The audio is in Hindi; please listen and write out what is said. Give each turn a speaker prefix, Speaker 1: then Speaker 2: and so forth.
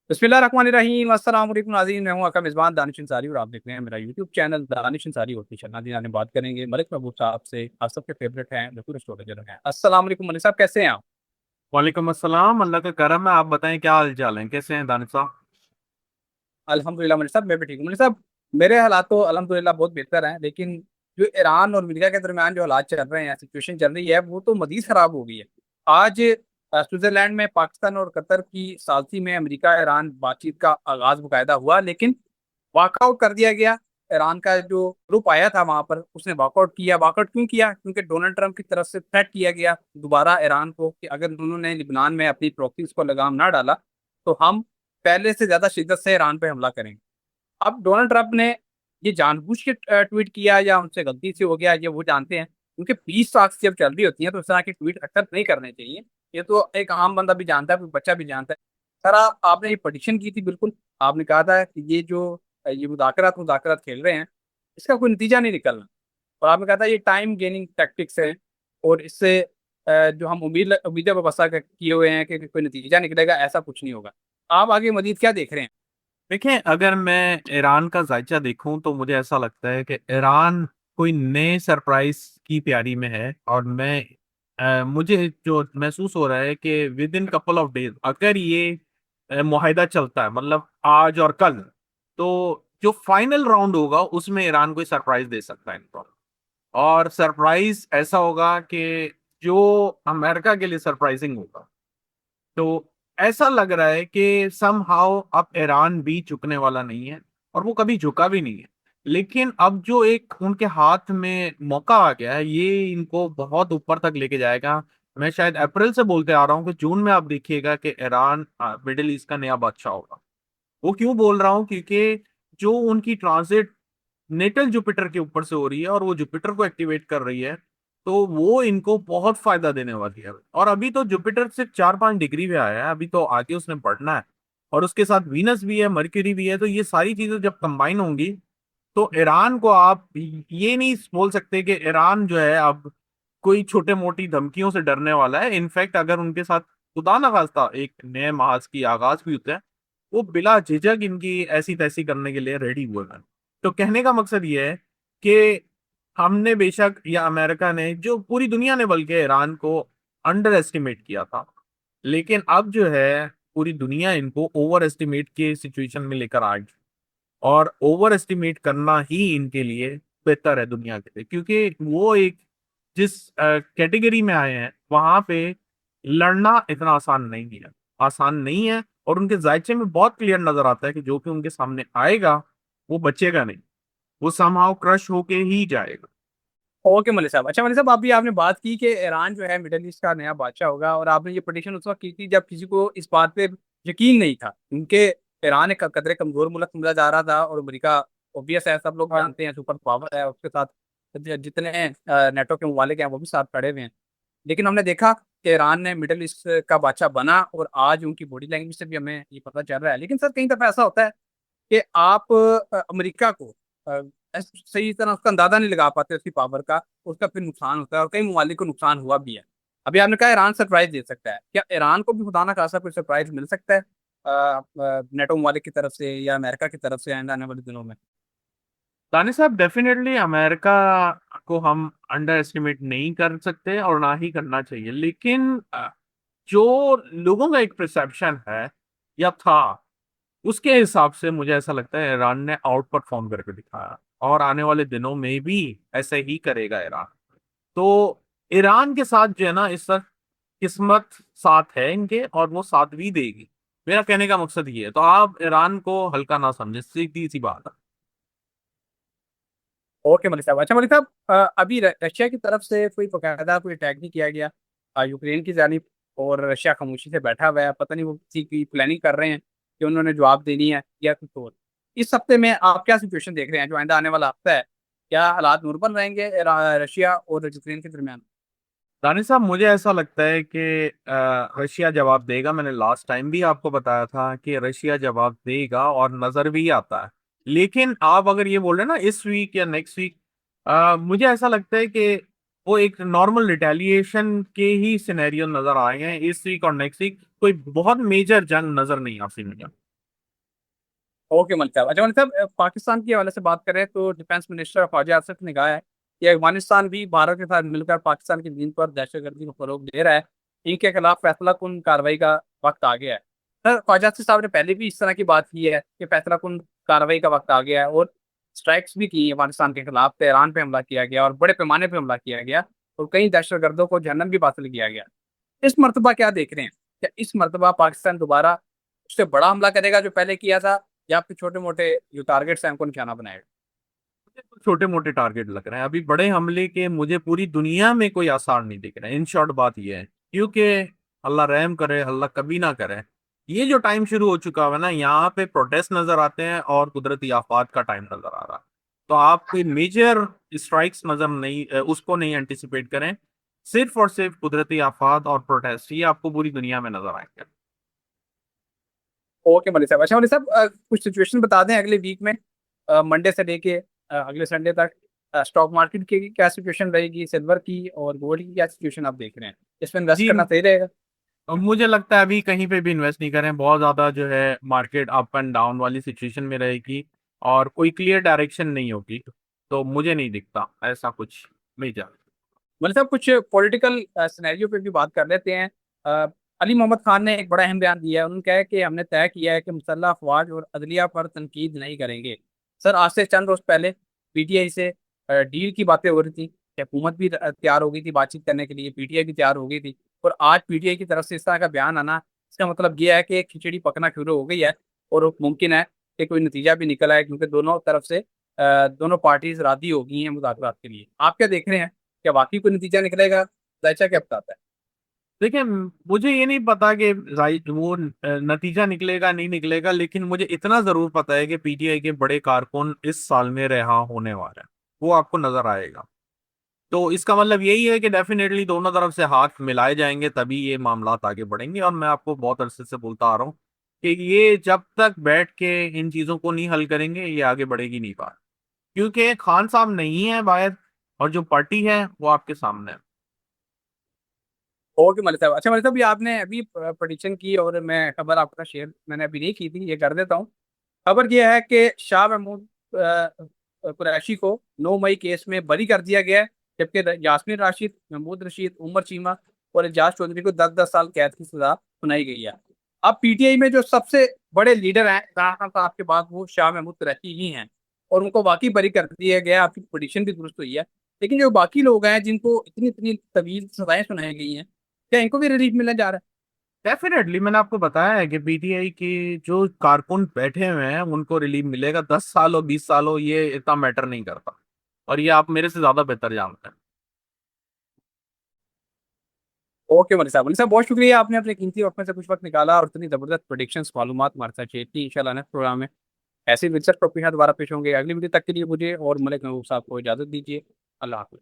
Speaker 1: बिस्मिल्लाहिर्रहमानिर्रहीम अस्सलाम वालेकुम नाज़रीन। मैं हूं आपका मेज़बान दानिश अंसारी और आप देख रहे हैं मेरा YouTube channel Danish Ansari official. नाज़रीन आज हम बात करेंगे मलिक महबूब साहब से। आप सबके फेवरेट हैं, बिल्कुल एस्ट्रोलॉजर हैं। अस्सलाम वालेकुम मलिक साहब, कैसे हैं आप?
Speaker 2: वालेकुम अस्सलाम। अल्लाह का करम है। आप बताएं क्या हाल चाल है, कैसे हैं दानिश साहब?
Speaker 1: अल्हम्दुलिल्लाह मलिक साहब, मैं भी ठीक हूँ। मलिक साहब, मेरे हालात तो अल्हम्दुलिल्लाह बहुत बेहतर हैं, लेकिन जो ईरान और अमेरिका के दरमियान जो हालात चल रहे हैं, सिचुएशन चल रही है, वो तो मजीद खराब हो गई है। आज स्विट्जरलैंड में पाकिस्तान और कतर की सालसी में अमेरिका ईरान बातचीत का आगाज बाकायदा हुआ, लेकिन वॉकआउट कर दिया गया। ईरान का जो ग्रुप आया था वहां पर, उसने वॉकआउट किया। वॉकआउट क्यों किया? क्योंकि डोनाल्ड ट्रंप की तरफ से थ्रेट किया गया दोबारा ईरान को कि अगर उन्होंने लिबनान में अपनी प्रॉक्सीज को लगाम ना डाला तो हम पहले से ज्यादा शिद्दत से ईरान पे हमला करेंगे। अब डोनाल्ड ट्रंप ने ये जानबूझ के ट्वीट किया या उनसे गलती से हो गया, ये वो जानते हैं, क्योंकि पीस टॉक्स जब चल रही होती हैं तो इस तरह के ट्वीट अक्सर नहीं करने चाहिए। ये तो एक आम बंदा भी जानता है, कोई बच्चा भी जानता है। सर, आपने ये पटिशन की थी, बिल्कुल आपने कहा था कि ये मुदाकरात मुदाकरात खेल रहे हैं, इसका कोई नतीजा नहीं निकलना। और आपने कहा था ये टाइम गेनिंग टैक्टिक्स है, और इससे जो हम उम्मीदें वसा किए हुए हैं कि कोई नतीजा निकलेगा, ऐसा कुछ नहीं होगा। आप आगे मजीद क्या देख रहे हैं?
Speaker 2: देखें, अगर मैं ईरान का जायचा देखूं तो मुझे ऐसा लगता है कि ईरान कोई नए सरप्राइज की तैयारी में है। और मुझे जो महसूस हो रहा है कि with in couple of days अगर ये मुआहिदा चलता है, मतलब आज और कल, तो जो फाइनल राउंड होगा उसमें ईरान कोई सरप्राइज दे सकता है इनको। और सरप्राइज ऐसा होगा कि जो अमेरिका के लिए सरप्राइजिंग होगा। तो ऐसा लग रहा है कि समहाउ अब ईरान भी झुकने वाला नहीं है, और वो कभी झुका भी नहीं है। लेकिन अब जो एक उनके हाथ में मौका आ गया है, ये इनको बहुत ऊपर तक लेके जाएगा। मैं शायद अप्रैल से बोलते आ रहा हूँ कि जून में आप देखिएगा कि ईरान मिडिल ईस्ट का नया बादशाह होगा। वो क्यों बोल रहा हूँ? क्योंकि जो उनकी ट्रांजिट नेटल जुपिटर के ऊपर से हो रही है और वो जुपिटर को एक्टिवेट कर रही है, तो वो इनको बहुत फायदा देने वाली है। और अभी तो जुपिटर सिर्फ 4-5 डिग्री पे आया है, अभी तो आगे उसने बढ़ना है। और उसके साथ वीनस भी है, मर्क्यूरी भी है। तो ये सारी चीजें जब कंबाइन होंगी तो ईरान को आप ये नहीं बोल सकते कि ईरान जो है अब कोई छोटे मोटी धमकियों से डरने वाला है। इनफैक्ट अगर उनके साथ खुदा न खास्ता एक नए महाज की आगाज भी होता है, वो बिला झिझक इनकी ऐसी तैसी करने के लिए रेडी हुए हैं। तो कहने का मकसद ये है कि हमने बेशक, या अमेरिका ने, जो पूरी दुनिया ने बल्कि ईरान को अंडर एस्टिमेट किया था, लेकिन अब जो है पूरी दुनिया इनको ओवर एस्टिमेट के सिचुएशन में लेकर आ गई। और ओवर एस्टिमेट करना ही इनके लिए बेहतर है दुनिया के लिए, क्योंकि वो एक जिस कैटेगरी में आए हैं वहां पे लड़ना इतना आसान नहीं है। आसान नहीं है। और उनके जायचे में बहुत क्लियर नजर आता है कि जो कि उनके सामने आएगा वो बचेगा नहीं, वो समहाउ क्रश होके ही जाएगा।
Speaker 1: ओके मलिक साहब। अच्छा मलिक साहब, अभी आपने बात की कि ईरान जो है मिडिल ईस्ट का नया बादशाह होगा, और आपने ये पटिशन उस वक्त की थी जब किसी को इस बात पे यकीन नहीं था, क्योंकि ईरान एक कदरे कमजोर मुल्क समझा जा रहा था, और अमेरिका ऑब्वियस है, सब लोग जानते हैं, सुपर पावर है, उसके साथ जितने नेटो के ममालिक हैं वो भी साथ खड़े हुए हैं। लेकिन हमने देखा कि ईरान ने मिडिल ईस्ट का बादशाह बना, और आज उनकी बॉडी लैंग्वेज से भी हमें ये पता चल रहा है। लेकिन सर, कई दफा ऐसा होता है कि आप अमेरिका को सही तरह उसका अंदाजा नहीं लगा पाते, उसकी पावर का। उसका फिर नुकसान होता है, और कई ममालिक को नुकसान हुआ भी है। अभी आपने कहा ईरान सरप्राइज दे सकता है, क्या ईरान को भी खुदा ना खासा कोई सरप्राइज मिल सकता है नेटो ममालिक की तरफ से या अमेरिका की तरफ से आने वाले दिनों में?
Speaker 2: दानिश साहब, डेफिनेटली अमेरिका को हम अंडर एस्टिमेट नहीं कर सकते और ना ही करना चाहिए। लेकिन जो लोगों का एक परसेप्शन है या था, उसके हिसाब से मुझे ऐसा लगता है ईरान ने आउट परफॉर्म करके दिखाया, और आने वाले दिनों में भी ऐसे ही करेगा ईरान। तो ईरान के साथ जो है ना, इस वक्त किस्मत साथ है इनके, और वो साथ भी देगी। मेरा कहने का मकसद ये है, तो आप ईरान को हल्का ना समझे, सीधी सी बात है।
Speaker 1: ओके मलिक साहब। अच्छा मलिक साहब, अभी रशिया की तरफ से कोई बाकायदा कोई अटैक नहीं किया गया यूक्रेन की जानिब, और रशिया खामोशी से बैठा हुआ है। पता नहीं वो किसी की प्लानिंग कर रहे हैं कि उन्होंने जवाब देनी है या कुछ और। इस हफ्ते में आप क्या सिचुएशन देख रहे हैं, जो आइंदा आने वाला हफ्ता है? क्या हालात नॉर्मल रहेंगे रशिया और यूक्रेन के दरमियान?
Speaker 2: दानिश साहब, मुझे ऐसा लगता है कि रशिया जवाब देगा। मैंने लास्ट टाइम भी आपको बताया था कि रशिया जवाब देगा, और नजर भी आता है। लेकिन आप अगर ये बोल रहे हैं ना इस वीक या नेक्स्ट वीक, मुझे ऐसा लगता है कि वो एक नॉर्मल रिटेलिएशन के ही सिनेरियो नजर आए हैं। इस वीक और नेक्स्ट वीक कोई बहुत मेजर जंग नजर नहीं आ सी मुझे।
Speaker 1: ओके मलिक साहब। अच्छा मलिक साहब, पाकिस्तान के हवाले से बात करें तो डिफेंस मिनिस्टर ख्वाजा आसिफ ने कहा है कि अफगानिस्तान भी भारत के साथ मिलकर पाकिस्तान की ज़मीन पर दहशतगर्दी को फरोग दे रहा है। इनके खिलाफ फैसला कुन कार्रवाई का वक्त आ गया है। सर, ख्वाजा आसिफ साहब ने पहले भी इस तरह की बात की है कि फैसला कुन कार्रवाई का वक्त आ गया है, और स्ट्राइक्स भी की अफगानिस्तान के खिलाफ। तेहरान पे हमला किया गया और बड़े पैमाने पे हमला किया गया, और कई दहशतगर्दों को जहन्नम भी हासिल किया गया। इस मरतबा क्या देख रहे हैं? क्या इस मरतबा पाकिस्तान दोबारा उससे बड़ा हमला करेगा जो पहले किया था, या फिर छोटे मोटे जो टारगेट्स हैं उनको निशाना बनाएगा?
Speaker 2: मुझे तो छोटे मोटे टारगेट लग रहे हैं अभी, बड़े हमले के मुझे पूरी दुनिया में कोई आसार नहीं दिख रहे। इन शॉर्ट बात यह है, क्योंकि अल्लाह रहम करे, अल्लाह कभी ना करे, ये जो टाइम शुरू हो चुका है ना, यहाँ पे प्रोटेस्ट नजर आते हैं और कुदरती आफात का टाइम नजर आ रहा है। तो आप कोई मेजर स्ट्राइक्स नजर नहीं, उसको नहीं एंटिसिपेट करें। सिर्फ और सिर्फ कुदरती आफात और प्रोटेस्ट ये आपको पूरी दुनिया में नजर आएंगे।
Speaker 1: ओके मलिक साहब। अच्छा मलिक साहब, कुछ सिचुएशन बता दें अगले वीक में, मंडे से लेके अगले संडे तक स्टॉक मार्केट की क्या सिचुएशन रहेगी, सिल्वर की और गोल्ड की क्या सिचुएशन आप देख रहे हैं? इसमें इन्वेस्ट
Speaker 2: जी,
Speaker 1: करना सही रहेगा?
Speaker 2: मुझे लगता है अभी कहीं पे भी इन्वेस्ट नहीं करें। बहुत ज्यादा जो है मार्केट अप एंड डाउन वाली सिचुएशन में रहेगी और कोई क्लियर डायरेक्शन नहीं होगी। तो मुझे नहीं दिखता ऐसा कुछ मेजर।
Speaker 1: मलिक साहब, कुछ पॉलिटिकल सिनेरियो पे भी बात कर लेते हैं। अ, अली मोहम्मद खान ने एक बड़ा अहम बयान दिया है। उन्होंने कहा है कि हमने तय किया है कि मुसल्लह अफवाज और अदलिया पर तनकीद नहीं करेंगे। सर, आज से चंद रोज पहले पीटीआई से डील की बातें हो रही थी कि हुकूमत भी तैयार हो गई थी बातचीत करने के लिए, पीटीआई भी तैयार हो गई थी, और आज पीटीआई की तरफ से इस तरह का बयान आना, इसका मतलब ये है कि खिचड़ी पकना शुरू हो गई है, और मुमकिन है कि कोई नतीजा भी निकल आए, क्योंकि दोनों तरफ से दोनों पार्टीज राजी हो गई हैं मुज़ाकरात के लिए। आप क्या देख रहे हैं? क्या वाकई कोई नतीजा निकलेगा? जायचा क्या बताता है?
Speaker 2: देखिए, मुझे ये नहीं पता कि वो नतीजा निकलेगा नहीं निकलेगा, लेकिन मुझे इतना जरूर पता है कि पीटीआई के बड़े कारकुन इस साल में रिहा होने वाले हैं। वो आपको नजर आएगा। तो इसका मतलब यही है कि डेफिनेटली दोनों तरफ से हाथ मिलाए जाएंगे तभी ये मामला आगे बढ़ेंगे। और मैं आपको बहुत अरसे से बोलता आ रहा हूँ कि ये जब तक बैठ के इन चीजों को नहीं हल करेंगे ये आगे बढ़ेगी नहीं बात, क्योंकि खान साहब नहीं है बाहर और जो पार्टी है वो आपके सामने है।
Speaker 1: ओके मलिक साहब। अच्छा मलिक साहब, ये आपने अभी प्रेडिक्शन की और मैं खबर आपका शेयर मैंने अभी नहीं की थी, ये कर देता हूँ। खबर यह है कि शाह महमूद कुरैशी को 9 मई केस में बरी कर दिया गया है, जबकि यास्मीन राशिद, महमूद रशीद, उमर चीमा और एजाज चौधरी को 10-10 साल कैद की सजा सुनाई गई है। अब पीटीआई में जो सबसे बड़े लीडर हैं इमरान खान साहब के बाद, वो शाह महमूद कुरैशी ही हैं, और उनको वाकई बरी कर दिया गया। आपकी प्रेडिक्शन भी दुरुस्त हुई है। लेकिन जो बाकी लोग हैं जिनको इतनी इतनी तवील सजाएं सुनाई गई हैं, क्या इनको भी रिलीफ मिलने जा रहा है?
Speaker 2: डेफिनेटली मैंने आपको बताया है कि पीटीआई के जो कारकुन बैठे हुए हैं उनको रिलीफ मिलेगा। 10 साल हो 20 साल हो ये इतना मैटर नहीं करता, और ये आप मेरे से ज्यादा बेहतर जानते हैं।
Speaker 1: ओके मनी साहब, बहुत शुक्रिया, आपने अपने कीमती वक्त में से कुछ वक्त निकाला और इतनी जबरदस्त प्रोडिक्शंस मालूमात हमारे साथ शेयर की। इंशाल्लाह नेक्स्ट प्रोग्राम में ऐसे दिलचस्प टॉपिक के साथ दोबारा पेश होंगे। अगली वीडियो तक के लिए मुझे और मलिक महबूब साहब को इजाजत दीजिए। अल्लाह हाफिज़।